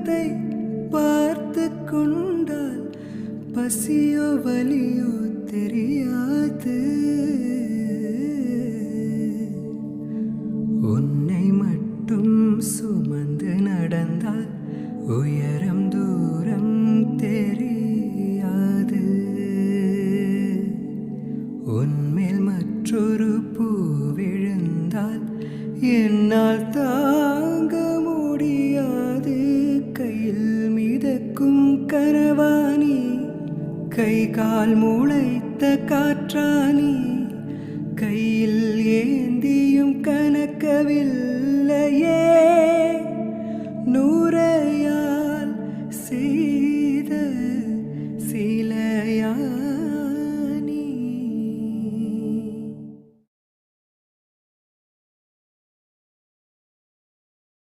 முகத்தை பார்த்து கொண்டால் பசியோ வலியோ தெரியாது. உன்னை மட்டும் சுமந்து நடந்தால் உயரம் தூரம் தெரியாது. உன்மேல் மற்றொரு பூ விழுந்தால் என்னால் தாங்க முடியாது. கையில் மிதக்கும் கரவாணி, கை கால் முளைத்த காற்றாணி, கையில்